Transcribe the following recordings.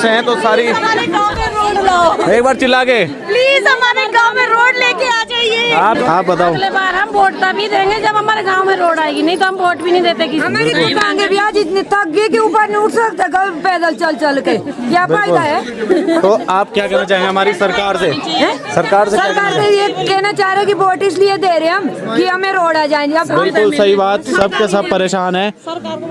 हैं तो सारी हमारे गांव में रोड लाओ, एक बार चिल्ला के प्लीज हमारे गांव में रोड लेके आ जाइए। आप बताओ। अगले बार हम वोट तभी देंगे जब हमारे गांव में रोड आएगी, नहीं तो हम वोट भी नहीं देते किसी को। मांगे ब्याज इतने थक गए कि ऊपर नहीं उठ सकता पैदल चल चल के, क्या फायदा है। तो आप क्या कहना चाहेंगे हमारी सरकार से? सरकार से क्या कहना सरकार से चाहेंगे? ये कहना चाह रहे कि वोट इसलिए दे रहे हम कि हमें रोड आ जाएंगे। बिल्कुल सही बात, सब के सब परेशान है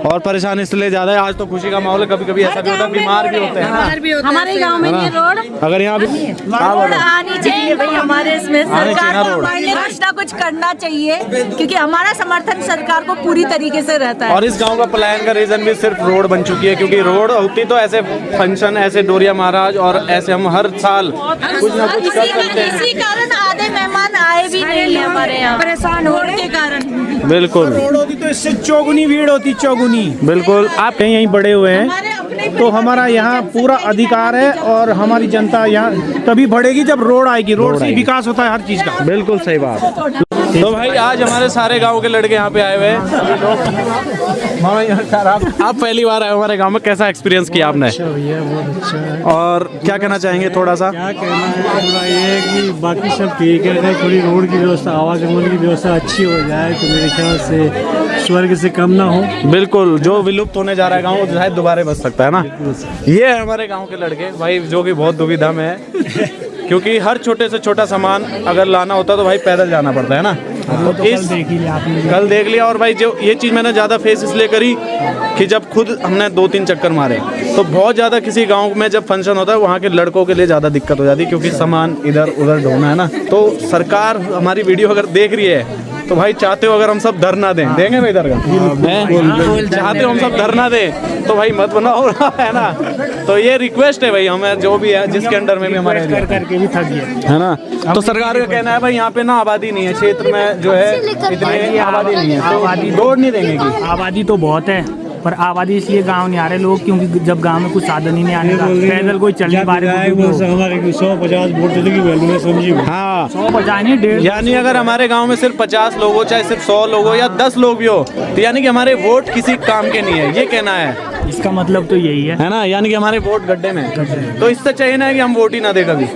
और परेशान इसलिए ज्यादा है। आज तो खुशी का माहौल है, कभी कभी ऐसा भी होता है बीमार भी होते हैं ना। हमारे गांव में ये रोड अगर यहाँ भी रोड आनी चाहिए भाई, हमारे इसमें सरकार को कुछ ना कुछ करना चाहिए, क्योंकि हमारा समर्थन सरकार को पूरी तरीके से रहता है। और इस गांव का पलायन का रीजन भी सिर्फ रोड बन चुकी है, क्योंकि रोड होती तो ऐसे फंक्शन, ऐसे डोरिया महाराज और ऐसे हम हर साल कुछ ना कुछ कर सकते हैं। इसी कारण आधे मेहमान आए भी नहीं हमारे यहाँ, परेशान होने के कारण। बिल्कुल रोड होती तो इससे चौगुनी भीड़ होती, चौगुनी। बिल्कुल। आप कहीं यहीं बड़े हुए हैं तो हमारा यहाँ पूरा अधिकार है और हमारी जनता यहाँ तभी बढ़ेगी जब रोड आएगी। रोड से विकास होता है हर चीज का। बिल्कुल सही बात। तो भाई आज हमारे सारे गांव के लड़के यहाँ पे आए हुए हैं। आप पहली बार आए हमारे गांव में, कैसा एक्सपीरियंस किया आपने? अच्छा भैया, बहुत अच्छा है। और क्या कहना चाहेंगे थोड़ा सा? क्या कहना है, पूरा ये है कि बाकी सब ठीक है, अगर थोड़ी रोड की व्यवस्था, आवागमन की व्यवस्था अच्छी हो जाए तो मेरे ख्याल से स्वर्ग से कम ना हो। बिल्कुल, जो विलुप्त होने जा रहा है गाँव शायद दोबारा बच सकता है ना। ये है हमारे गाँव के लड़के भाई, जो कि बहुत दुविधा में है क्योंकि हर छोटे से छोटा सामान अगर लाना होता तो भाई पैदल जाना पड़ता है ना। तो इस कल देख लिया। और भाई जो ये चीज़ मैंने ज़्यादा फेस इसलिए करी कि जब खुद हमने 2-3 चक्कर मारे तो बहुत ज़्यादा किसी गांव में जब फंक्शन होता है वहाँ के लड़कों के लिए ज़्यादा दिक्कत हो जाती है, क्योंकि सामान इधर उधर ढोना है ना। तो सरकार हमारी वीडियो अगर देख रही है तो भाई चाहते हो अगर हम सब धरना दें, देंगे भाई इधर का? चाहते हो हम सब धरना दें तो भाई मत बनाओ, है ना। तो ये रिक्वेस्ट है भाई हमें, जो भी है जिसके अंडर में भी हमारे करके भी थक गया है ना। तो सरकार का कहना है भाई यहाँ पे ना आबादी नहीं है, क्षेत्र में जो है इतनी आबादी नहीं है, तो रोड नहीं देंगे की। आबादी तो बहुत है पर आबादी इसलिए गांव नहीं आ रहे लोग, क्योंकि जब गांव में कुछ साधन ही नहीं आने का, पैदल कोई चल नहीं पा रहे। हमारे 150 वोट की वैल्यू है, समझिए। हाँ, 150 नहीं, 150। यानी अगर हमारे गांव में सिर्फ 50 लोग हो, चाहे सिर्फ 100 लोग हो या 10 लोग भी हो, तो यानी कि हमारे वोट किसी काम के नहीं है, ये कहना है। इसका मतलब तो यही है ना, यानी कि हमारे वोट गड्ढे में। तो इससे चाहिए ना कि हम वोट ही ना दे कभी।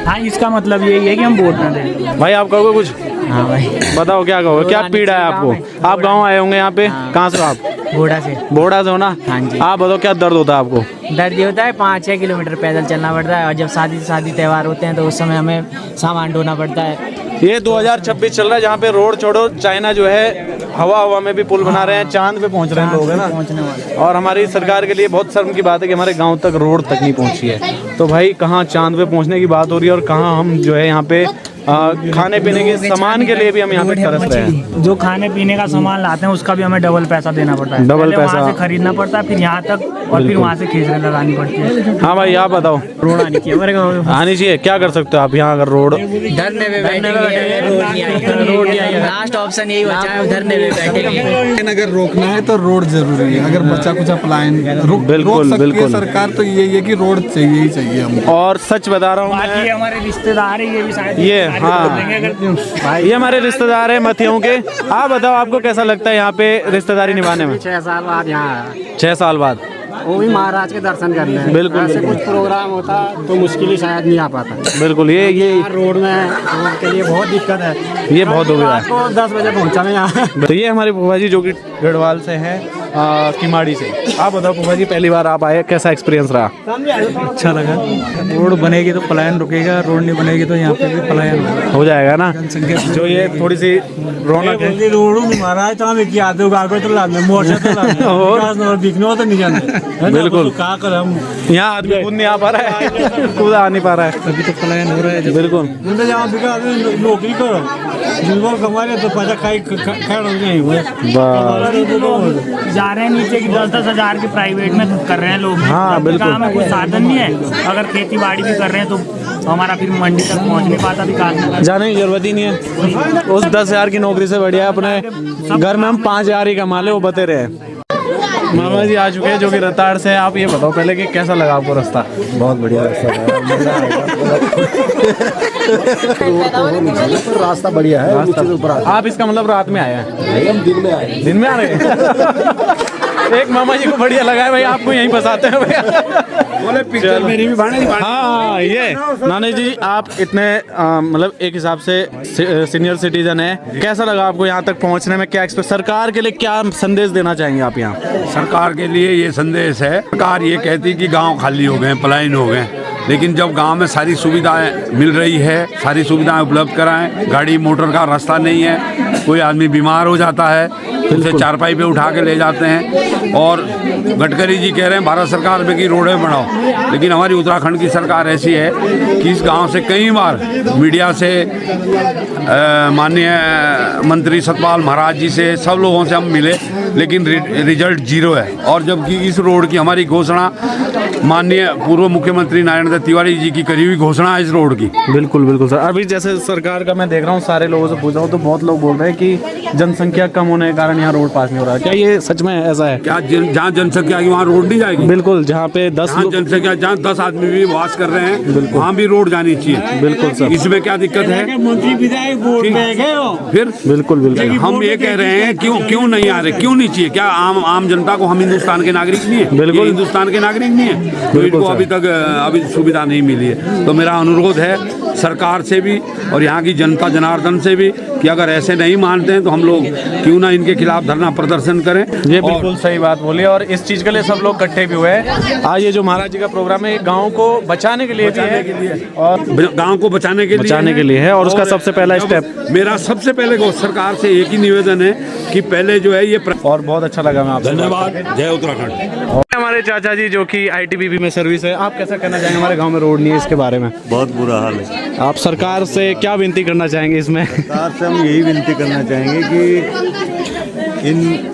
हाँ, इसका मतलब यही है कि हम वोट ना दें। भाई आप कहोगे कुछ? हाँ भाई, बताओ क्या कहोगे, क्या पीड़ा है आपको? आप गाँव आए होंगे यहाँ पे, कहाँ से आप? घोड़ा से। बोड़ा से हो ना? हाँ जी। आप बताओ क्या दर्द होता है आपको? दर्द ये होता है 5-6 किलोमीटर पैदल चलना पड़ता है, और जब शादी त्यौहार होते हैं तो उस समय हमें सामान ढोना पड़ता है। ये 2026 चल रहा है जहाँ पे रोड छोड़ो, चाइना जो है हवा में भी पुल बना रहे हैं, चांद पे पहुँच रहे हैं लोग, है ना। पहुँचने वाले। और हमारी सरकार के लिए बहुत शर्म की बात है कि हमारे गांव तक रोड तक नहीं पहुंची है। तो भाई कहाँ चांद पे पहुंचने की बात हो रही है और कहाँ हम जो है यहाँ पे खाने पीने के सामान के लिए भी हम यहाँ पे तरस रहे हैं। जो खाने पीने का सामान लाते हैं उसका भी हमें डबल पैसा देना पड़ता है। डबल पहले पैसा वहाँ से खरीदना पड़ता है, फिर यहाँ तक, और फिर वहाँ से खींचने लगानी पड़ती है। हाँ भाई आप बताओ। रोड आनी चाहिए मेरे गाँव में। आनी चाहिए, क्या कर सकते हो आप यहाँ अगर रोड? धरने पे बैठेंगे, रोड नहीं आएगा। लास्ट ऑप्शन यही बचा है, धरने पे बैठेंगे। लेकिन अगर रोकना है तो रोड जरूरी है। अगर बच्चा कुछ पलायन रोक सकती है सरकार तो यही है कि रोड चाहिए ही चाहिए हमको। और सच बता रहा हूँ बाकी हमारे रिश्तेदार है, ये भी शायद ये, हाँ ये हमारे रिश्तेदार है मथियों के। आप बताओ आपको कैसा लगता है यहाँ पे रिश्तेदारी निभाने में? 6 साल बाद यहाँ आया, 6 साल बाद, वो भी महाराज के दर्शन करने। बिल्कुल, ऐसे कुछ प्रोग्राम होता तो मुश्किल ही शायद नहीं आ पाता। बिल्कुल। ये रोड के लिए बहुत दिक्कत है, ये बहुत हो गया है। 10 बजे पहुँचा मैं यहाँ। तो ये हमारे फूफा जी जो कि गढ़वाल से हैं, किमाड़ी से। आप बताओ फूफा जी, पहली बार आप आए, कैसा एक्सपीरियंस रहा? अच्छा लगा। रोड बनेगी तो पलायन रुकेगा, रोड नहीं बनेगी तो यहाँ पे भी पलायन हो जाएगा ना। जो ये थोड़ी सी रौनक है, रोड महाराज तो दिखने तो नहीं जाते। बिल्कुल। क्या कर हम यहाँ आदमी कूद नहीं आ पा रहा है, कूद आ नहीं पा रहा है, अभी तो पलायन हो रहा है। बिल्कुल। नौकरी करो, जिनको कमा रहे तो पैसा जा रहे हैं नीचे की 10-10 हज़ार की प्राइवेट में कर रहे हैं लोग। हाँ, बिल्कुल। हमें कोई साधन नहीं है, अगर खेती बाड़ी भी कर रहे हैं तो हमारा फिर मंडी तक पहुंच नहीं पाता, विकास जाने की जरूरत ही नहीं है। उस 10,000 की नौकरी से बढ़िया अपने घर में हम 5,000 ही कमा ले, वो बते रहे। मामा जी आ चुके हैं जो कि रताड़ से। आप ये बताओ पहले कि कैसा लगा आपको रास्ता? बहुत बढ़िया रास्ता है। रास्ता बढ़िया है। आप इसका मतलब रात में आए हैं? हम दिन में आए। दिन में आ रहे हैं। एक मामा जी को बढ़िया लगा है भाई, आपको यहीं फंसाते हैं भैया। हाँ ये नानी जी, आप इतने मतलब एक हिसाब से सीनियर सिटीजन है, कैसा लगा आपको यहाँ तक पहुँचने में? क्या सरकार के लिए क्या संदेश देना चाहेंगे आप यहाँ? सरकार के लिए ये संदेश है, सरकार ये कहती कि गांव खाली हो गए, पलायन हो गए, लेकिन जब गांव में सारी सुविधाएं मिल रही है, सारी सुविधाएं उपलब्ध कराएं, गाड़ी मोटर का रास्ता नहीं है, कोई आदमी बीमार हो जाता है उसे चारपाई पे उठा के ले जाते हैं। और गडकरी जी कह रहे हैं भारत सरकार में कि रोडें बढ़ाओ, लेकिन हमारी उत्तराखंड की सरकार ऐसी है कि इस गांव से कई बार मीडिया से माननीय मंत्री सतपाल महाराज जी से सब लोगों से हम मिले, लेकिन रिजल्ट जीरो है। और जबकि इस रोड की हमारी घोषणा माननीय पूर्व मुख्यमंत्री नारायण दत्त तिवारी जी की करी हुई घोषणा है इस रोड की। बिल्कुल बिल्कुल सर। अभी जैसे सरकार का मैं देख रहा हूँ, सारे लोगों से पूछ रहा हूँ तो बहुत लोग बोल रहे हैं कि जनसंख्या कम होने के कारण यहाँ रोड पास नहीं हो रहा है। क्या ये सच में ऐसा है? क्या जहाँ जनसंख्या की वहाँ रोड नहीं जाएगी? बिल्कुल, जहाँ पे 10 जनसंख्या, जहाँ 10 आदमी भी वास कर रहे हैं वहाँ भी रोड जानी चाहिए। बिल्कुल सर, इसमें क्या दिक्कत है? मंत्री विधायक वोट में गए हो फिर बिल्कुल बिल्कुल हम ये कह रहे हैं क्यों नहीं आ रहे, क्यों नहीं चाहिए? क्या आम जनता को हम हिंदुस्तान के नागरिक नहीं है? बिल्कुल हिंदुस्तान के नागरिक नहीं है, तो इनको अभी तक सुविधा नहीं मिली है। तो मेरा अनुरोध है सरकार से भी और यहाँ की जनता जनार्दन से भी कि अगर ऐसे नहीं मानते हैं तो हम लोग क्यों ना इनके खिलाफ धरना प्रदर्शन करें। ये बिल्कुल सही बात बोली, और इस चीज़ के लिए सब लोग इकट्ठे भी हुए हैं। आज ये जो महाराज जी का प्रोग्राम है, गांव को बचाने के लिए भी है और गांव को बचाने के लिए है, और उसका सबसे पहला स्टेप मेरा सबसे पहले सरकार से एक ही निवेदन है कि पहले जो है ये और बहुत अच्छा लगा मैं आपसे। धन्यवाद। जय उत्तराखंड। हमारे चाचा जी जो कि ITBP में सर्विस है, आप कैसा कहना चाहेंगे? हमारे गांव में रोड नहीं है, इसके बारे में बहुत बुरा हाल है। आप सरकार से क्या विनती करना चाहेंगे इसमें? सरकार से हम यही विनती करना चाहेंगे कि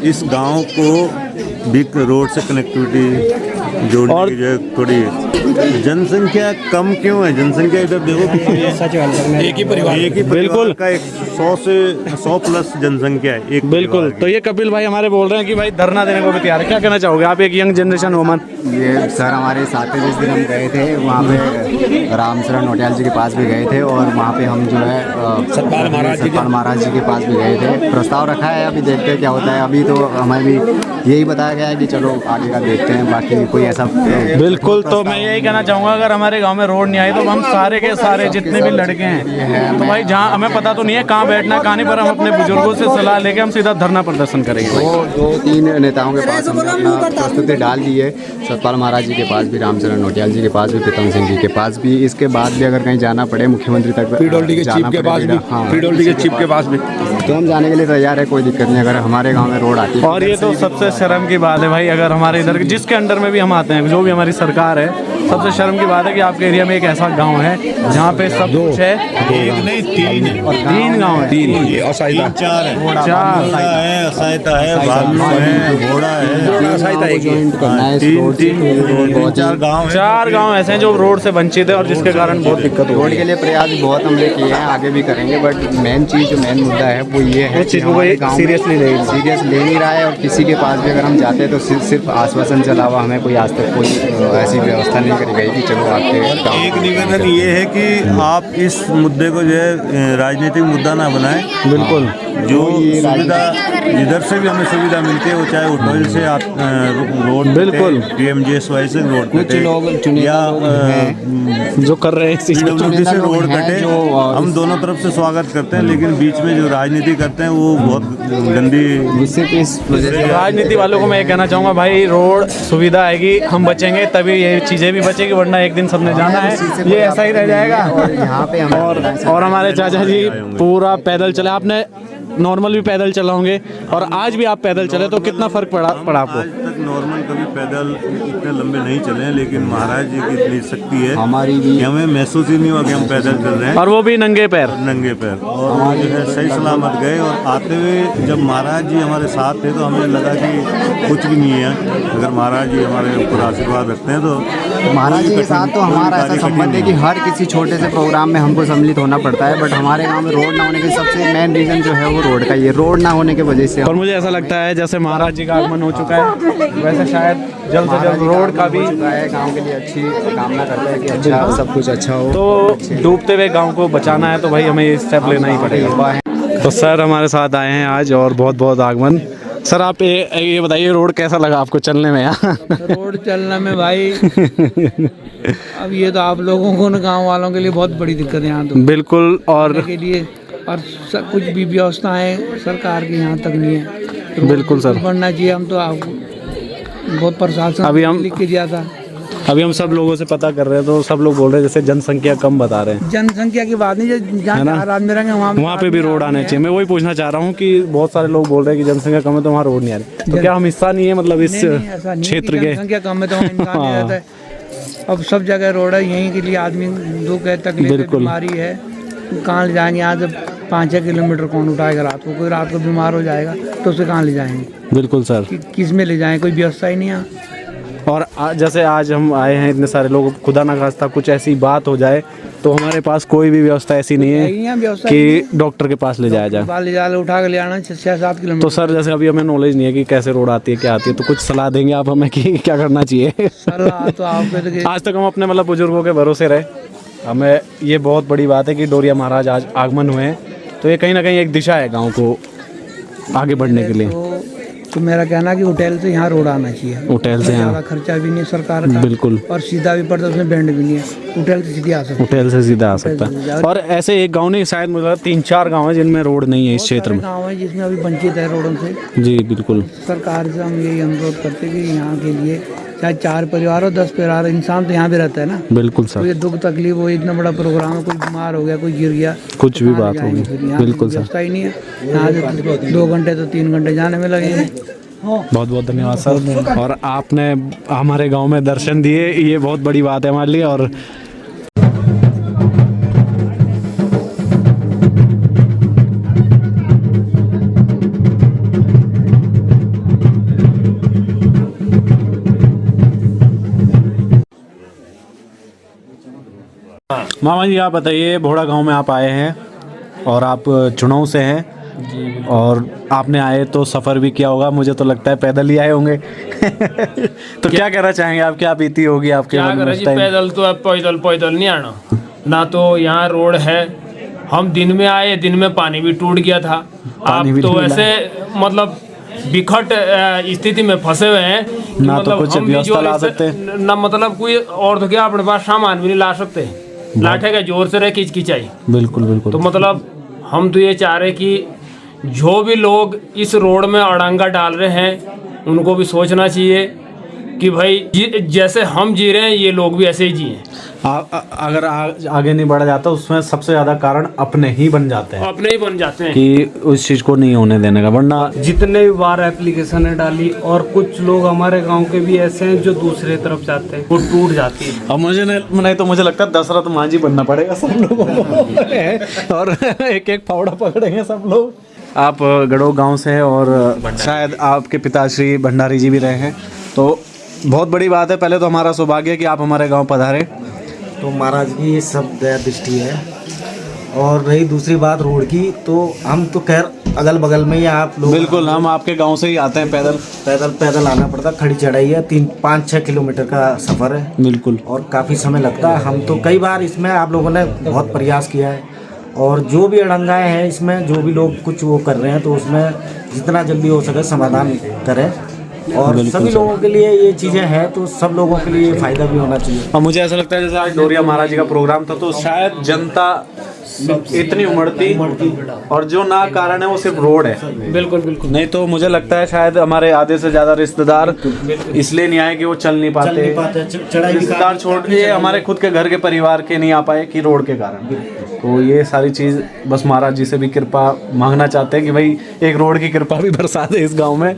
इस गांव को भी रोड से कनेक्टिविटी जोड़ने की जो थोड़ी जनसंख्या कम क्यों है? जनसंख्या इधर देखो, एक ही परिवार का 100 से 100 प्लस जनसंख्या है एक बिल्कुल। तो ये कपिल भाई हमारे बोल रहे हैं कि भाई धरना देने को भी तैयार है, क्या कहना चाहोगे आप, एक यंग जनरेशन वुमन? ये सर हमारे साथ जिस दिन हम गए थे वहाँ पे रामचरण नोटियाल जी के पास भी गए थे, और वहाँ पे हम जो है सतपाल महाराज जी के पास भी गए थे। प्रस्ताव रखा है, अभी देखते हैं क्या होता है। अभी तो हमें भी यही बताया गया है कि चलो आगे का देखते हैं, बाकी कोई ऐसा बिल्कुल। तो मैं यही कहना चाहूँगा, अगर हमारे गांव में रोड नहीं आई तो हम सारे के सारे जितने भी लड़के हैं, तो भाई जहाँ हमें पता तो नहीं है कहाँ बैठना है कहाँ नहीं, पर हम अपने बुजुर्गों से सलाह लेके हम सीधा धरना प्रदर्शन करेंगे। वो 2-3 नेताओं के पास हमने अपना प्रस्तुति डाल दी है, सतपाल महाराज जी के पास भी, रामचरण नोटियाल जी के पास भी, प्रीतम सिंह जी के पास भी। इसके बाद भी अगर कहीं जाना पड़े मुख्यमंत्री तक, पीडब्ल्यूडी के चीफ के पास भी, तो हम जाने के लिए तैयार है, कोई दिक्कत नहीं अगर हमारे गाँव में रोड आती है। और ये तो सबसे शर्म की बात है भाई, अगर हमारे इधर जिसके अंडर में भी हम आते हैं, जो भी हमारी सरकार है, सबसे शर्म की बात है कि आपके एरिया में एक ऐसा गांव है जहाँ पे सब कुछ है। एक नहीं, 3 गाँव है, 4 है, असहायता है, भालू है, घोड़ा है, 4 गाँव ऐसे हैं जो रोड से वंचित है और जिसके कारण बहुत दिक्कत हो। रोड के लिए प्रयास बहुत हमने किए हैं, आगे भी करेंगे, बट मेन चीज़ जो मेन मुद्दा है वो ये है कि हमारे गाँव सीरियस ले नहीं रहा है, और किसी के पास भी अगर हम जाते हैं तो सिर्फ आश्वासन के अलावा हमें कोई आज तक कोई ऐसी व्यवस्था नहीं करी गई कि चलो आपके। एक निवेदन ये है कि आप इस मुद्दे को जो है राजनीतिक मुद्दा ना बनाएं। बिल्कुल, जो सुविधा जिधर से भी हमें सुविधा मिलती है, वो चाहे होटल से आप रोड, बिल्कुल PMGSY से रोड कटे या जो कर रहे हैं PWD से रोड कटे, हम दोनों तरफ से स्वागत करते हैं, लेकिन बीच में जो राजनीति करते हैं वो बहुत गंदी। राजनीति वालों को मैं ये कहना चाहूँगा, भाई रोड सुविधा आएगी, हम बचेंगे तभी ये चीज़ें भी बचेगी, वरना एक दिन सबने जाना है, ये ऐसा ही रह जाएगा। यहाँ पे और हमारे चाचा जी पूरा पैदल चले, आपने नॉर्मल भी पैदल चला होंगे, और आज भी आप पैदल चले, तो कितना फर्क पड़ा आपको? आज तक नॉर्मल कभी पैदल इतने लंबे नहीं चले हैं, लेकिन महाराज जी की इतनी शक्ति है हमारी भी, हमें महसूस ही नहीं हुआ कि हम पैदल चल रहे हैं, और वो भी नंगे पैर। और जो है सही सलामत गए। और आते हुए जब महाराज जी हमारे साथ थे तो हमें लगा कि कुछ भी नहीं है, अगर महाराज जी हमारे ऊपर आशीर्वाद रखते हैं तो। महाराज जी के साथ तो हमारा ऐसा संबंध है कि हर किसी छोटे से प्रोग्राम में हमको सम्मिलित होना पड़ता है, बट हमारे गाँव में रोड ना होने के सबसे मेन रीज़न जो है वो रोड का, ये रोड ना होने की वजह से। और मुझे ऐसा लगता है जैसे महाराज जी का आगमन हो चुका है, वैसे शायद जल्द से जल्द रोड का भी गांव के लिए अच्छी कामना करते हैं कि अच्छा सब कुछ अच्छा हो। तो डूबते हुए गांव को बचाना है तो भाई हमें ये स्टेप लेना ही पड़ेगा। तो सर हमारे साथ आए हैं आज, और बहुत बहुत आगमन, सर आप ये बताइए रोड कैसा लगा आपको चलने में यहाँ? रोड चलने में भाई अब ये तो आप लोगों को ना गाँव वालों के लिए बहुत बड़ी दिक्कत है यहाँ तो बिल्कुल। और के लिए और कुछ भी व्यवस्थाएं सरकार की यहाँ तक नहीं है। बिल्कुल सर, बढ़ना चाहिए। हम तो आपको बहुत प्रशासन अभी हम लिख के दिया था। अभी हम सब लोगों से पता कर रहे हैं तो सब लोग बोल रहे हैं जैसे जनसंख्या कम बता रहे हैं। जनसंख्या की बात नहीं, जहाँ चार आदमी रहेंगे वहाँ पे भी रोड आने चाहिए। मैं वही पूछना चाह रहा हूँ कि बहुत सारे लोग बोल रहे हैं कि जनसंख्या कम है तो वहाँ रोड नहीं आ रही, तो क्या हम हिस्सा नहीं है मतलब इस क्षेत्र के? जनसंख्या कम है तो वहाँ इंसान नहीं रहता है। अब सब जगह रोड है, यहीं के लिए आदमी दुख है, तकलीफ, बीमारी है, कहाँ ले जाएंगे? यहाँ से 5-6 किलोमीटर कौन उठाएगा रात को? कोई रात को बीमार हो जाएगा तो उसे कहाँ ले जाएंगे? बिल्कुल सर, किस में ले जाएं? कोई व्यवस्था ही नहीं है। और जैसे आज हम आए हैं इतने सारे लोग, खुदा ना खास्ता कुछ ऐसी बात हो जाए तो हमारे पास कोई भी व्यवस्था ऐसी नहीं है कि डॉक्टर के पास ले जाया जाए। ले जा उठा के ले आना 6-7 किलोमीटर। तो सर जैसे अभी हमें नॉलेज नहीं है कि कैसे रोड आती है क्या आती है, तो कुछ सलाह देंगे आप हमें कि क्या करना चाहिए? सलाह तो आपको आज तक हम अपने मतलब बुजुर्गों के भरोसे रहे। हमें ये बहुत बड़ी बात है कि डोरिया महाराज आज आगमन हुए हैं, तो ये कहीं ना कहीं एक दिशा है गाँव को आगे बढ़ने के लिए। तो मेरा कहना है कि होटल से यहाँ रोड आना चाहिए। होटल से यहाँ खर्चा भी नहीं सरकार का, बिल्कुल, और सीधा भी पड़ता है, उसमें बैंड भी नहीं है। होटल से सीधा आ सकता है। होटल से सीधा आ सकता है। और ऐसे एक गांव नहीं, शायद मुझे 3-4 गांव है जिनमें रोड नहीं है इस क्षेत्र में। गाँव है जिसमें अभी वंचित है रोडों से। जी बिल्कुल। सरकार से हम यही अनुरोध करते हैं कि यहाँ के लिए चाहे 4 परिवार हो 10 परिवार, इंसान तो यहाँ भी रहता है ना। बिल्कुल सर, कोई दुख तकलीफ हो, इतना बड़ा प्रोग्राम है, कोई बीमार हो गया, कोई गिर गया, कुछ भी बात होगी, बिल्कुल सर। ही नहीं है यहाँ से 2 घंटे तो 3 घंटे जाने में लगेंगे। बहुत बहुत धन्यवाद सर, और आपने हमारे गांव में दर्शन दिए, ये बहुत बड़ी बात है हमारे लिए। और मामा जी आप बताइए, भोड़ा गांव में आप आए हैं और आप चुनाव से हैं और आपने आए तो सफ़र भी किया होगा, मुझे तो लगता है पैदल ही आए होंगे। तो क्या कहना चाहेंगे आप, क्या बीती होगी आपके मन में उस टाइम? पैदल तो अब पैदल नहीं आना ना, तो यहाँ रोड है। हम दिन में आए, दिन में पानी भी टूट गया था। आप तो ऐसे मतलब बिखट स्थिति में फंसे हुए हैं ना, तो कुछ व्यवस्था ला सकते ना, मतलब कोई और तो क्या अपने पास सामान भी नहीं ला सकते, लाठे का जोर से रहे खिंचाई। बिल्कुल बिल्कुल। तो मतलब हम तो ये चाह रहे कि जो भी लोग इस रोड में अड़ंगा डाल रहे हैं उनको भी सोचना चाहिए कि भाई जैसे हम जी रहे हैं ये लोग भी ऐसे ही जिए। अगर आगे नहीं बढ़ा जाता उसमें सबसे ज़्यादा कारण अपने ही बन जाते हैं, अपने ही बन जाते हैं कि उस चीज़ को नहीं होने देने का। वरना जितने बार एप्लीकेशन डाली, और कुछ लोग हमारे गांव के भी ऐसे हैं जो दूसरे तरफ जाते हैं, वो टूट जाती है। अब मुझे नहीं तो मुझे लगता है दशरथ मांझी बनना पड़ेगा सब लोगों को और एक फावड़ा पकड़ेंगे सब लोग। आप गड़ोग गांव से हैं और शायद आपके पिताश्री भंडारी जी भी रहे हैं, तो बहुत बड़ी बात है। पहले तो हमारा सौभाग्य है कि आप हमारे गांव पधारे। तो महाराज की ये सब दया दृष्टि है। और रही दूसरी बात रोड की, तो हम तो खैर अगल बगल में ही आप लोग, बिल्कुल हम आपके गांव से ही आते हैं। पैदल आना पड़ता, खड़ी चढ़ाई है, 5-6 किलोमीटर का सफ़र है। बिल्कुल, और काफ़ी समय लगता है। हम तो कई बार इसमें आप लोगों ने बहुत प्रयास किया है, और जो भी अड़ंगाएँ हैं इसमें, जो भी लोग कुछ वो कर रहे हैं, तो उसमें जितना जल्दी हो सके समाधान करें। और सभी लोगों के लिए ये चीज़ें हैं, तो सब लोगों के लिए फ़ायदा भी होना चाहिए। और मुझे ऐसा लगता है जैसे आज डोरिया महाराज जी का प्रोग्राम था, तो शायद जनता इतनी उमड़ती, और जो ना कारण है वो सिर्फ रोड है। बिल्कुल बिल्कुल। नहीं तो मुझे लगता है शायद हमारे आधे से ज़्यादा रिश्तेदार इसलिए नहीं आए कि वो चल नहीं पाते, रिश्तेदार छोड़ के हमारे खुद के घर के परिवार के नहीं आ पाए कि रोड के कारण। तो ये सारी चीज़ बस महाराज जी से भी कृपा मांगना चाहते हैं कि भाई एक रोड की कृपा भी बरसा दे इस गांव में,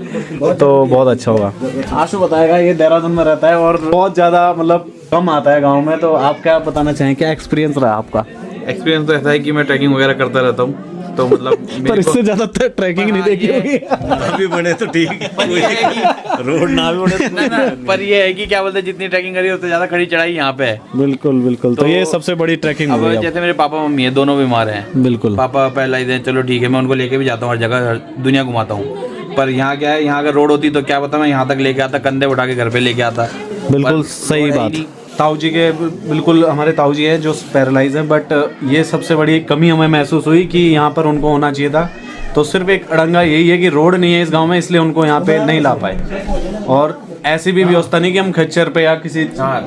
तो बहुत अच्छा होगा। आशु बताएगा, ये देहरादून में रहता है और बहुत ज़्यादा मतलब कम आता है गांव में, तो आप क्या बताना चाहें, क्या एक्सपीरियंस रहा आपका? एक्सपीरियंस तो ऐसा है कि मैं ट्रैकिंग वगैरह करता रहता हूँ, तो मतलब पर इससे ज़्यादा ट्रैकिंग नहीं देखी होगी। अभी बने तो ठीक है, रोड ना भी बने पर ये है कि क्या बोलते हैं, जितनी ट्रैकिंग करी उससे ज़्यादा खड़ी चढ़ाई यहाँ पे है। बिल्कुल बिल्कुल। तो ये सबसे बड़ी ट्रैकिंग अब जैसे मेरे पापा मम्मी है, दोनों बीमार हैं। बिल्कुल। पापा पहला ही दिन चलो ठीक है, मैं उनको लेके भी जाता हूँ, हर जगह दुनिया घुमाता हूँ। पर यहाँ क्या है, यहाँ अगर रोड होती तो क्या पता मैं यहाँ तक लेके आता, कंधे उठा के घर पे लेके आता। बिल्कुल सही बात। ताऊ जी के बिल्कुल, हमारे ताऊ जी है जो पैरालाइज है, बट ये सबसे बड़ी कमी हमें महसूस हुई कि यहाँ पर उनको होना चाहिए था तो सिर्फ एक अड़ंगा यही है कि रोड नहीं है इस गांव में, इसलिए उनको यहाँ पे नहीं ला पाए। और ऐसी भी व्यवस्था नहीं कि हम खच्चर पे या किसी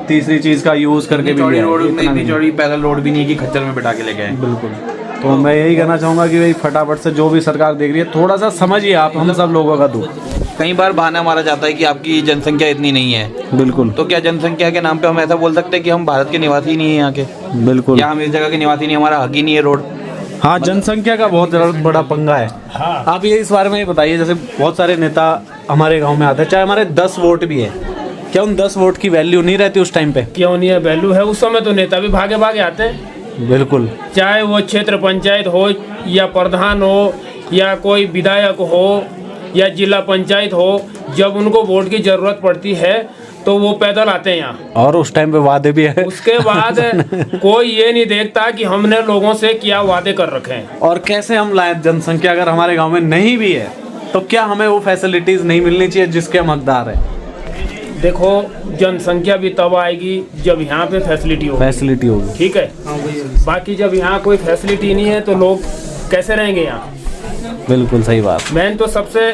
तीसरी चीज का यूज करके भी चौड़ी रोड इतनी चौड़ी पैदल रोड भी नहीं है कि खच्चर में बैठा के लेके आए। बिल्कुल। तो मैं यही कहना चाहूँगा कि भाई फटाफट से जो भी सरकार देख रही है थोड़ा सा समझिए आप हम सब लोगों का दुख। कई बार बहाना मारा जाता है कि आपकी जनसंख्या इतनी नहीं है। बिल्कुल। तो क्या जनसंख्या के नाम पे हम ऐसा बोल सकते हैं कि हम भारत के निवासी नहीं है यहाँ के? बिल्कुल। या हम इस जगह के निवासी नहीं, हमारा हक ही नहीं है रोड? हाँ, जनसंख्या का बहुत बड़ा पंगा है। हाँ। आप ये इस बारे में बताइए, जैसे बहुत सारे नेता हमारे गांव में आते हैं, चाहे हमारे 10 वोट भी है, क्या उन 10 वोट की वैल्यू नहीं रहती उस टाइम पे? क्यों नहीं है, वैल्यू है। उस समय तो नेता भी भागे भागे आते हैं। बिल्कुल। चाहे वो क्षेत्र पंचायत हो या प्रधान हो या कोई विधायक हो या जिला पंचायत हो, जब उनको वोट की जरूरत पड़ती है तो वो पैदल आते हैं यहाँ। और उस टाइम पे वादे भी है। उसके बाद कोई ये नहीं देखता कि हमने लोगों से क्या वादे कर रखे हैं और कैसे हम लाए जनसंख्या। अगर हमारे गांव में नहीं भी है तो क्या हमें वो फैसिलिटीज नहीं मिलनी चाहिए जिसके हम हकदार हैं? देखो, जनसंख्या भी तब आएगी जब यहाँ पे फैसिलिटी होगी। ठीक है। बाकी जब यहाँ कोई फैसिलिटी नहीं है तो लोग कैसे रहेंगे यहाँ? बिल्कुल सही बात। मेन तो सबसे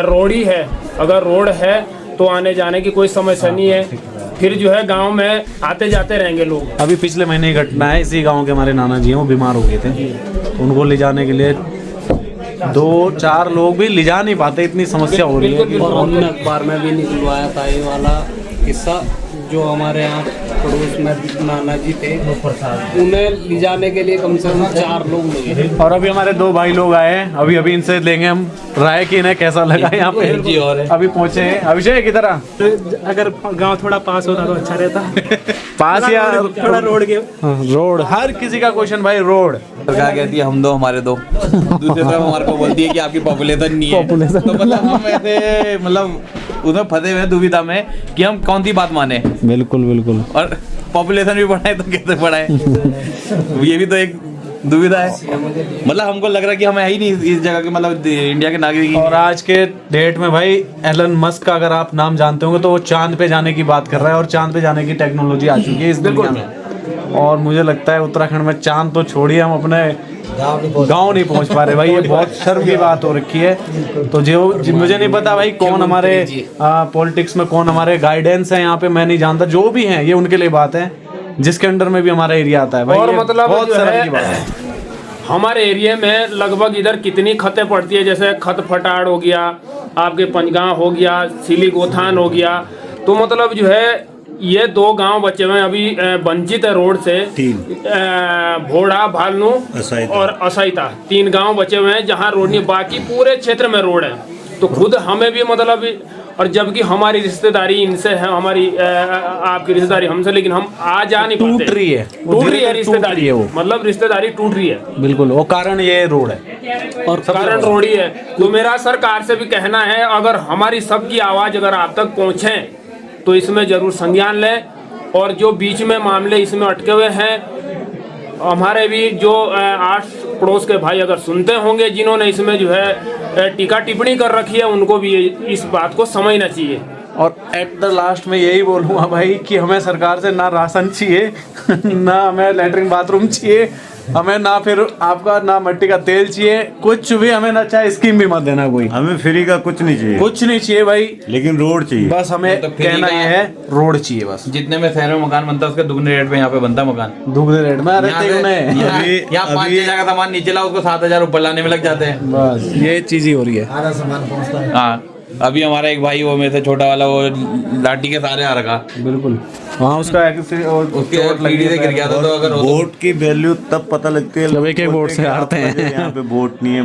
रोड ही है। अगर रोड है तो आने जाने की कोई समस्या नहीं है। फिर जो है गांव में आते जाते रहेंगे लोग। अभी पिछले महीने की घटना है, इसी गांव के हमारे नाना जी हैं, वो बीमार हो गए थे, तो उनको ले जाने के लिए 2-4 लोग भी ले जा नहीं पाते, इतनी समस्या हो रही है। और हमने अखबार में भी निकलवाया था ये वाला किस्सा, जो हमारे यहाँ पड़ोस में नाना जी थे, उन्हें ले जाने के लिए कम से कम 4 लोग लगे। और अभी हमारे 2 भाई लोग आए हैं, अभी इनसे लेंगे हम राय कि इन्हें कैसा लगा यहाँ पे। अभी पहुँचे हैं। अभिषेक किधर आ? अगर गांव थोड़ा पास होता तो अच्छा रहता। पास या थोड़ा रोड के रोड, हर किसी का क्वेश्चन भाई रोड। सरकार कहती है हम दो हमारे दो, दूसरी तरफ हमारे को बोलती है कि आपकी पॉपुलेशन नहीं है। तो मतलब हम ऐसे मतलब उसमें फंसे हुए दुविधा में कि हम कौन सी बात माने। बिल्कुल बिल्कुल। और पॉपुलेशन भी बढ़ाए तो कैसे बढ़ाए, ये भी तो एक दुविधा है। मतलब हमको लग रहा है कि हमें है ही नहीं इस जगह के, मतलब इंडिया के नागरिक। और आज के डेट में भाई एलन मस्क का अगर आप नाम जानते होंगे तो वो चांद पे जाने की बात कर रहा है और चांद पे जाने की टेक्नोलॉजी आ चुकी है इस दुनिया में। और मुझे लगता है उत्तराखंड में चांद तो छोड़िए, हम अपने गांव नहीं पहुंच पा रहे भाई। ये बहुत शर्म की बात हो रखी है। तो जो मुझे नहीं पता भाई कौन हमारे पॉलिटिक्स में कौन हमारे गाइडेंस है यहाँ पे, मैं नहीं जानता। जो भी हैं ये उनके लिए बात है जिसके अंडर में भी हमारा एरिया आता है भाई। और मतलब बहुत शर्म की बात है। हमारे एरिया में लगभग इधर कितनी खतें पड़ती है, जैसे खत फटाड़ हो गया, आपके पंचगांव हो गया, सिली गोथान हो गया। तो मतलब जो है ये 2 गांव बचे हुए हैं अभी वंचित है रोड से। भोड़ा, भालनू और असाइता 3 गांव बचे हुए हैं जहां रोड नहीं, बाकी पूरे क्षेत्र में रोड है। तो खुद हमें भी मतलब, और जबकि हमारी रिश्तेदारी इनसे है, हमारी आपकी रिश्तेदारी हमसे, लेकिन हम आ जा नहीं पाते। टूट रही है रिश्तेदारी है, वो मतलब रिश्तेदारी टूट रही है। बिल्कुल, वो कारण ये रोड है और कारण रोड ही है। तो मेरा सरकार से भी कहना है, अगर हमारी सबकी आवाज अगर आप तक पहुंचे तो इसमें जरूर संज्ञान लें। और जो बीच में मामले इसमें अटके हुए हैं, हमारे भी जो 8 पड़ोस के भाई अगर सुनते होंगे जिन्होंने इसमें जो है टीका टिप्पणी कर रखी है, उनको भी इस बात को समझना चाहिए। और एट द लास्ट में यही बोलूँगा भाई कि हमें सरकार से ना राशन चाहिए ना हमें लेटरिन बाथरूम चाहिए, हमें ना फिर आपका ना मिट्टी का तेल चाहिए, कुछ भी हमें ना, चाहे स्कीम भी मत देना कोई, हमें फ्री का कुछ नहीं चाहिए, कुछ नहीं चाहिए भाई, लेकिन रोड चाहिए। बस हमें तो कहना ये है रोड चाहिए बस। जितने में शहर में मकान बनता है उसके दुगने रेट में यहाँ पे बनता मकान, दुगने रेट में रहते हैं। यहाँ 5,000 का सामान नीचे लाओ उसको 7,000 ऊपर लाने में लग जाते हैं। बस ये चीज ही हो रही है, आधा सामान पहुँचता है। हाँ, अभी हमारा एक भाई वो में से छोटा वाला वो लाठी के सहारे आ रखा। बिल्कुल, वहाँ उसका उसके लगी से गिर गया था। तो अगर वोट की वैल्यू तब पता लगती है जब एक वोट से हारते हैं। यहाँ पे वोट नहीं है,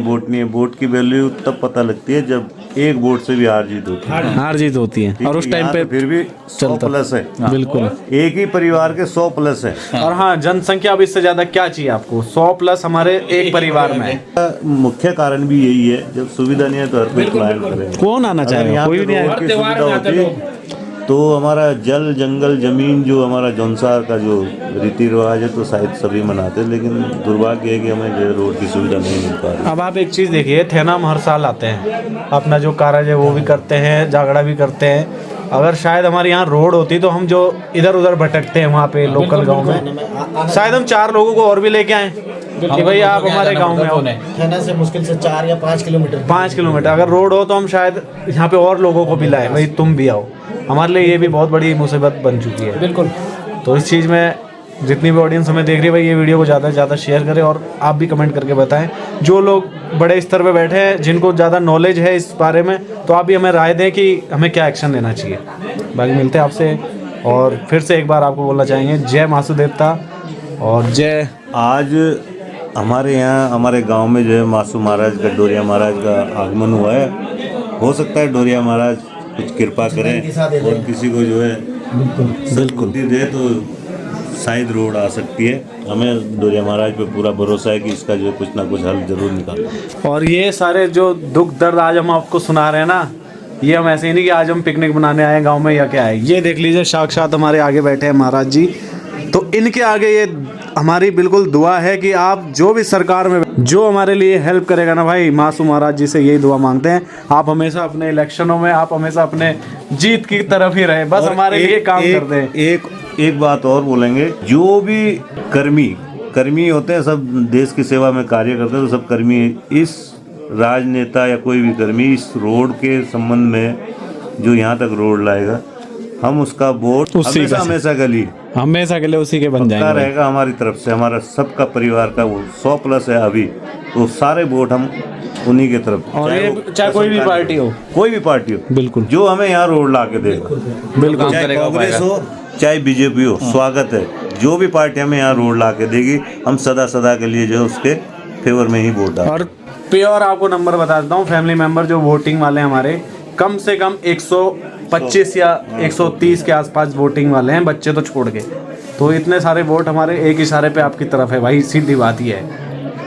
वोट की वैल्यू तब पता लगती है जब एक वोट से भी हार जीत होती है। हार जीत होती है और उस टाइम पे फिर भी 100 प्लस है। बिल्कुल, एक ही परिवार के 100 प्लस है। और हाँ, जनसंख्या अब इससे ज्यादा क्या चाहिए आपको? 100 प्लस हमारे एक परिवार में। मुख्य कारण भी यही है, जब सुविधा नहीं है तो हर कोई पलायन करे। कौन आना चाहेगा? कोई भी नहीं आएगा। तो हमारा जल जंगल जमीन जो हमारा जौनसार का जो रीति रिवाज है तो शायद सभी मनाते हैं, लेकिन दुर्भाग्य है कि हमें जो रोड की सुविधा नहीं मिल पा रही। अब आप एक चीज़ देखिए, थेनाम हर साल आते हैं, अपना जो कार्य है वो भी करते हैं, जागड़ा भी करते हैं। अगर शायद हमारे यहाँ रोड होती तो हम जो इधर उधर भटकते हैं वहाँ पे लोकल गाँव में, शायद हम 4 लोगों को और भी लेके आए। कि भाई आप हमारे गांव में हो। थाना से मुश्किल से 4 या 5 किलोमीटर 5 किलोमीटर अगर रोड हो तो हम शायद यहाँ पे और लोगों को भी लाए, भाई तुम भी आओ। हमारे लिए ये भी बहुत बड़ी मुसीबत बन चुकी है। बिल्कुल। तो इस चीज़ में जितनी भी ऑडियंस हमें देख रही है भाई, ये वीडियो को ज़्यादा से ज़्यादा शेयर करें और आप भी कमेंट करके बताएं। जो लोग बड़े स्तर पे बैठे हैं, जिनको ज़्यादा नॉलेज है इस बारे में, तो आप भी हमें राय दें कि हमें क्या एक्शन लेना चाहिए। बाकी मिलते हैं आपसे, और फिर से एक बार आपको बोलना चाहेंगे जय मासू देवता और जय। आज हमारे यहाँ हमारे गांव में जो है मासू महाराज का, डोरिया महाराज का आगमन हुआ है। हो सकता है डोरिया महाराज कुछ कृपा करें और किसी को जो है बिल्कुल दे तो शायद रोड आ सकती है। हमें डोरिया महाराज पे पूरा भरोसा है कि इसका जो कुछ ना कुछ हल जरूर निकालें। और ये सारे जो दुख दर्द आज हम आपको सुना रहे हैं ना, ये हम ऐसे ही नहीं कि आज हम पिकनिक मनाने आए गांव में या क्या है। ये देख लीजिए साक्षात हमारे आगे बैठे हैं महाराज जी। तो इनके आगे ये हमारी बिल्कुल दुआ है कि आप जो भी सरकार में जो हमारे लिए हेल्प करेगा ना भाई, मासू महाराज जी से यही दुआ मांगते हैं। आप हमेशा अपने इलेक्शनों में, आप हमेशा अपने जीत की तरफ ही रहे, बस हमारे लिए काम करते हैं। एक बात और बोलेंगे, जो भी कर्मी होते हैं सब देश की सेवा में कार्य करते हैं, तो सब कर्मी इस राजनेता या कोई भी कर्मी इस रोड के संबंध में जो यहाँ तक रोड लाएगा, हम उसका वोट हमेशा के लिए उसी के बन जाएंगे रहेगा। हमारी तरफ से हमारा सबका परिवार का वो 100+ है अभी, तो सारे वोट हम उन्हीं के तरफ, और चाहे कोई भी पार्टी हो बिल्कुल, जो हमें यहाँ रोड ला के देगा बिल्कुल, चाहे कांग्रेस हो चाहे बीजेपी हो, स्वागत है। जो भी पार्टी हमें यहाँ रोड ला के देगी, हम सदा के लिए जो है उसके फेवर में ही वोट डालेंगे। और प्योर आपको नंबर बता देता हूँ, फैमिली मेंबर जो वोटिंग वाले हैं हमारे, कम से कम 125 या 130 के आसपास वोटिंग वाले हैं, बच्चे तो छोड़ के। तो इतने सारे वोट हमारे एक इशारे पे आपकी तरफ है भाई, सीधी बात ही है।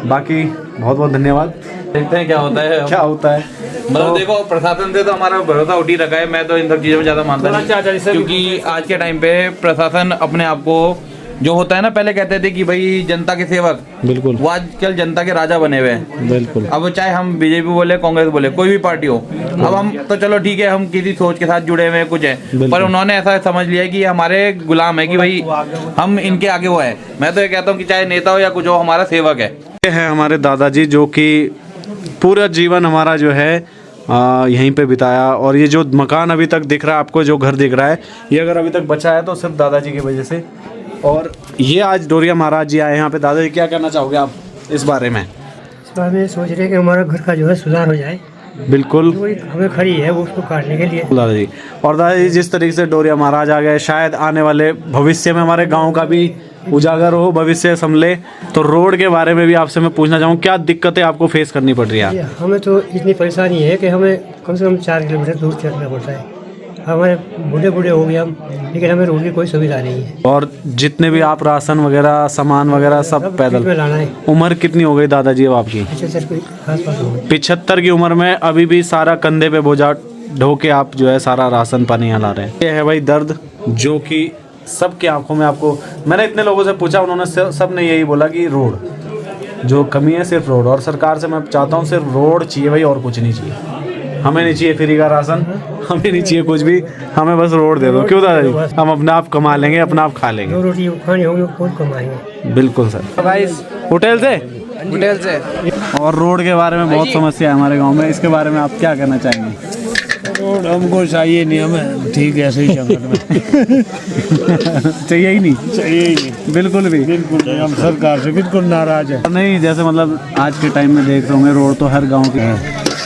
बाकी बहुत बहुत धन्यवाद। देखते हैं क्या होता है। मतलब देखो, प्रशासन से तो हमारा भरोसा उठ ही रखा है। मैं तो इन सब चीज़ों में ज़्यादा मानता नहीं, क्योंकि आज के टाइम पे प्रशासन अपने आप को जो होता है ना, पहले कहते थे कि भाई जनता के सेवक, बिल्कुल, वो आजकल जनता के राजा बने हुए हैं बिल्कुल। अब चाहे हम बीजेपी बोले, कांग्रेस बोले, कोई भी पार्टी हो, अब हम तो चलो ठीक है, हम किसी सोच के साथ जुड़े हुए कुछ है, पर उन्होंने ऐसा समझ लिया कि हमारे गुलाम है, कि भाई हम इनके आगे वो है। मैं तो ये कहता हूँ कि चाहे नेता हो या कुछ हो, हमारा सेवक है। ये है हमारे दादाजी, जो कि पूरा जीवन हमारा जो है यहीं पे बिताया। और ये जो मकान अभी तक दिख रहा है आपको, जो घर दिख रहा है, ये अगर अभी तक बचा है तो सिर्फ दादाजी की वजह से। और ये आज डोरिया महाराज जी आए यहाँ पे। दादाजी क्या कहना चाहोगे आप इस बारे में? इस बारे में सोच रहे हैं कि हमारा घर का जो है सुधार हो जाए। बिल्कुल, हमें खड़ी है वो उसको काटने के लिए दादाजी। और दादाजी जिस तरीके से डोरिया महाराज आ गए, शायद आने वाले भविष्य में हमारे गाँव का भी उजागर हो, भविष्य संभले। तो रोड के बारे में भी आपसे मैं पूछना चाहूँ, क्या दिक्कतें आपको फेस करनी पड़ रही है? हमें तो इतनी परेशानी है कि हमें कम से कम 4 किलोमीटर दूर चलना पड़ता है। हमारे बूढ़े हो गए हम, लेकिन हमें रोड की कोई सुविधा नहीं है। और जितने भी आप राशन वगैरह, सामान वगैरह सब पैदल लाना है। उम्र कितनी हो गई दादाजी अब आपकी? 75 की उम्र में अभी भी सारा कंधे पे बोझा ढो के आप जो है सारा राशन पानी यहाँ ला रहे हैं। ये है भाई दर्द, जो कि सबकी आंखों में आपको, मैंने इतने लोगों से पूछा, उन्होंने सब ने यही बोला कि रोड जो कमी है, सिर्फ रोड। और सरकार से मैं चाहता हूँ सिर्फ रोड चाहिए भाई, और कुछ नहीं चाहिए। हमें नहीं चाहिए फ्री का राशन, हमें नहीं चाहिए कुछ भी, हमें बस रोड दे दो। क्यों दादाजी? हम अपना आप कमा लेंगे, अपना आप खा लेंगे। रोटी खानी होगी खुद कमाएंगे। बिल्कुल सर। भाई होटल से और रोड के बारे में बहुत समस्या है हमारे गाँव में, इसके बारे में आप क्या कहना चाहेंगे? रोड हमको चाहिए नहीं, हमें ठीक है ऐसे ही संकट में चाहिए ही नहीं, बिल्कुल भी हम सरकार से बिल्कुल नाराज है। नहीं, जैसे मतलब आज के टाइम में देख रहे होंगे रोड तो हर गांव की है,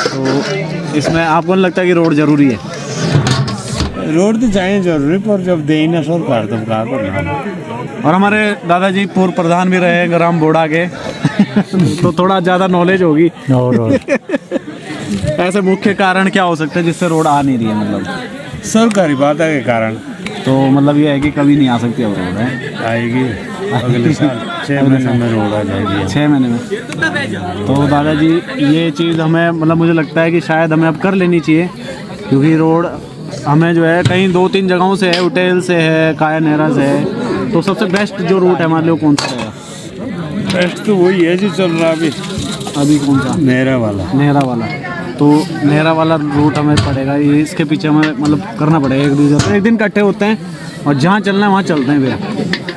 तो इसमें आपको नहीं लगता कि रोड जरूरी है? रोड तो चाहिए जरूरी, पर जब दे ही ना सरकार तब क्या करना। और हमारे दादाजी पूर्व प्रधान भी रहे ग्राम बोड़ा के तो थोड़ा ज़्यादा नॉलेज होगी। ऐसे मुख्य कारण क्या हो सकता है जिससे रोड आ नहीं रही है? मतलब सरकारी बात है के कारण, तो मतलब ये है कि कभी नहीं आ सकती अब रोड है? आएगी अगले साल 6 महीने में रोड आ जाएगी। 6 महीने में। तो दादाजी ये चीज़ हमें, मतलब मुझे लगता है कि शायद हमें अब कर लेनी चाहिए, क्योंकि रोड हमें जो है कहीं 2-3 जगहों से है, उटेल से है, काया नेहरा से है। तो सबसे बेस्ट जो रूट है हमारे लिए कौन सा रहेगा? बेस्ट तो वही है जो चल रहा अभी कौन सा? नेहरा वाला। तो नेहरा वाला रूट हमें पड़ेगा, ये इसके पीछे हमें मतलब करना पड़ेगा। एक दिन इकट्ठे होते हैं और जहाँ चलना है वहाँ चलते हैं भैया।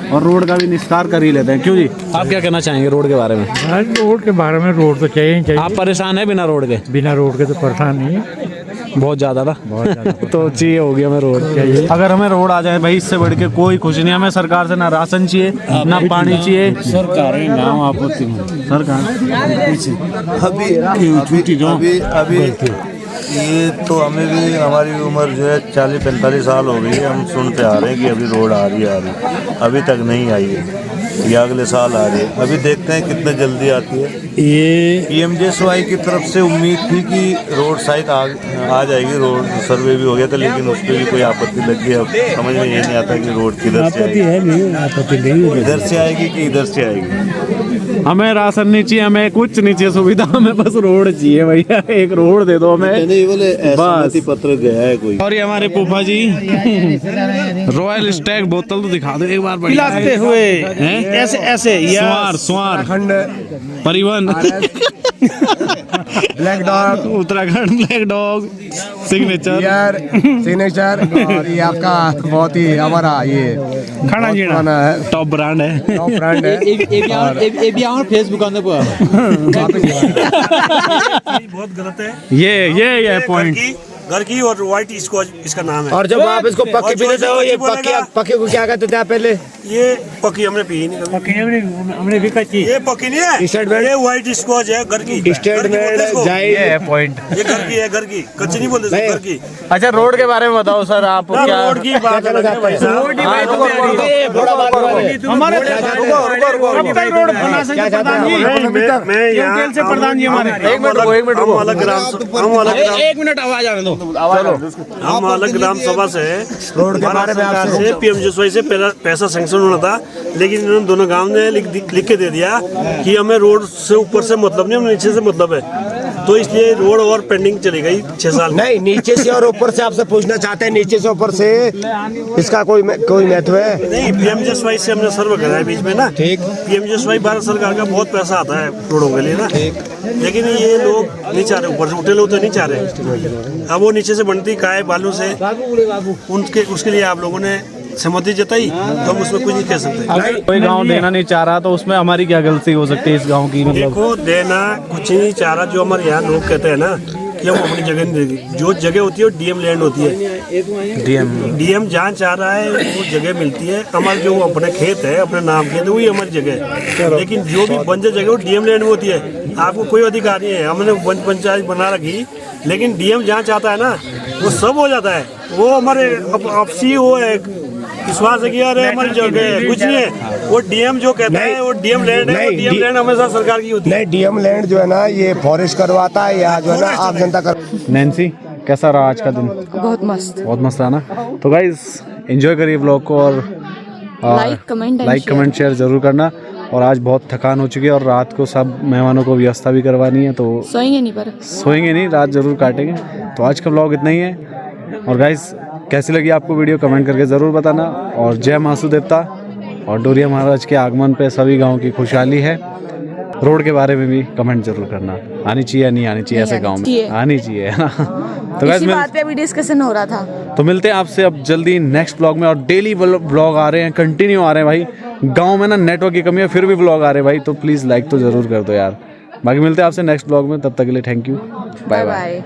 और रोड का भी निस्तार कर ही लेते हैं। क्यों जी, आप क्या कहना चाहेंगे रोड के बारे में? रोड के बारे में रोड तो चाहिए ही चाहिए। आप परेशान है बिना रोड के? बिना रोड के तो परेशान नहीं है, बहुत ज़्यादा ना, बहुत ज़्यादा तो चाहिए होगी हमें रोड। चाहिए। अगर हमें रोड आ जाए भाई, इससे बढ़ के कोई खुशी नहीं। हमें सरकार से ना राशन चाहिए ना पानी चाहिए। सरकार नाम आपत्ति सरकार अभी ये तो हमें भी, हमारी उम्र जो है 40-45 साल हो गई है, हम सुनते आ रहे हैं कि अभी रोड आ रही है, अभी तक नहीं आई है। ये अगले साल आ रही है, अभी देखते हैं कितने जल्दी आती है। ये PMJSY की तरफ से उम्मीद थी कि रोड साइड आ जाएगी, रोड सर्वे भी हो गया था, लेकिन उस पर भी कोई आपत्ति लगी है। अब समझ में ये नहीं आता कि रोड किधर से आएगी, इधर से आएगी कि इधर से आएगी। हमें राशन नहीं चाहिए, हमें कुछ नहीं चाहिए सुविधा, हमें बस रोड चाहिए भैया। एक रोड दे दो हमें बस। पत्र गया है कोई। और ये हमारे फूफा जी रॉयल स्टैग बोतल तो दिखा दो एक बार, पिलाते हुए ऐसे ऐसे स्वार परिवहन black dog, Uttarakhand black dog signature और ये आपका बहुत ही हमारा ये खाना जीना है, टॉप ब्रांड है। फेसबुक बहुत गलत है ये पॉइंट। घर की और व्हाइट स्कॉच इसका नाम है। और जब आप इसको पक्की पी लेते हो, ये पक्के को क्या कहते थे पहले? ये पक्की हमने पी नहीं कभी। पक्की हमने भी कच्ची। ये पक्की नहीं है, ये व्हाइट स्कॉच है घर की। स्टेटमेंट ये पॉइंट, ये घर की है, घर की कच्ची नहीं बोलते, घर की। अच्छा रोड के बारे में बताओ सर, आप क्या रोड की बात अलग है भाई साहब। हमारे रोड बना सकते प्रधान जी, मैं यहाँ से प्रधान जी हमारे। एक मिनट रुको, एक मिनट आवाज आने दो। हम अलग ग्राम सभा से रोड के बारे में आपसे PMJSY से पैसा सैंक्शन होना था, लेकिन इन्होंने दोनों गांव ने लिख के दे दिया कि हमें रोड से ऊपर से मतलब नहीं, हमें नीचे से मतलब है, तो इसलिए रोड और पेंडिंग चली गई 6 साल। नहीं, नीचे से और ऊपर से आपसे पूछना चाहते हैं, नीचे से ऊपर से इसका कोई महत्व है? नहीं, PMJSY से हमने सर्वे करा है बीच में ना। ठीक, PMJSY भारत सरकार का बहुत पैसा आता है रोडों के लिए ना। लेकिन ये लोग नहीं चाह रहे, ऊपर से उठे लोग तो नहीं चाह रहे। अब वो नीचे से बनती काय बालू से, उसके लिए आप लोगों ने सहमति जताई, तो हम उसमें कुछ नहीं कह सकते। अगर कोई गांव देना नहीं चाह रहा तो उसमें हमारी क्या गलती हो सकती है इस गांव की? मतलब देखो, देना कुछ नहीं चाह रहा, जो हमारे यहाँ लोग कहते हैं ना कि हम अपनी जगह नहीं देंगे। जो जगह होती है वो DM लैंड होती है। DM जहाँ चाह रहा है वो जगह मिलती है। हमारे जो अपने खेत है, अपने नाम खेत है, वही हमारी जगह है। लेकिन जो भी बंजर जगह वो DM लैंड में होती है। आपको कोई अधिकार नहीं है। हमने वन पंचायत बना रखी, लेकिन DM जहाँ चाहता है ना वो सब हो जाता है। वो हमारे आपसी वो है विश्वास है कि यार हमारी जगह है, कुछ नहीं है। वो DM जो कहता है वो DM लैंड है, वो DM लैंड हमेशा सरकार की होती है। नहीं, DM लैंड जो है ना ये फॉरेस्ट करवाता है या जो है ना आम जनता कर। नैन्सी, कैसा रहा आज का दिन? बहुत मस्त, बहुत मस्त रहा ना। तो गाइस एंजॉय करिए व्लॉग को और लाइक कमेंट शेयर जरूर करना। और आज बहुत थकान हो चुकी है और रात को सब मेहमानों को व्यवस्था भी करवानी है, तो सोएंगे नहीं, पर सोएंगे नहीं, रात जरूर काटेंगे। तो आज का व्लॉग इतना ही है। और गाइस कैसी लगी आपको वीडियो कमेंट करके ज़रूर बताना। और जय मासू देवता और डोरिया महाराज के आगमन पे सभी गाँव की खुशहाली है। रोड के बारे में भी कमेंट जरूर करना, आनी चाहिए या नहीं आनी चाहिए ऐसे गाँव में, आनी चाहिए है ना। तो इसी बात पे अभी डिस्कशन हो रहा था। तो मिलते हैं आपसे अब जल्दी नेक्स्ट ब्लॉग में। और डेली ब्लॉग आ रहे हैं, कंटिन्यू आ रहे हैं भाई। गांव में ना नेटवर्क की कमी है, फिर भी ब्लॉग आ रहे हैं भाई, तो प्लीज़ लाइक तो ज़रूर कर दो यार। बाकी मिलते हैं आपसे नेक्स्ट ब्लॉग में, तब तक के लिए थैंक यू, बाय बाय।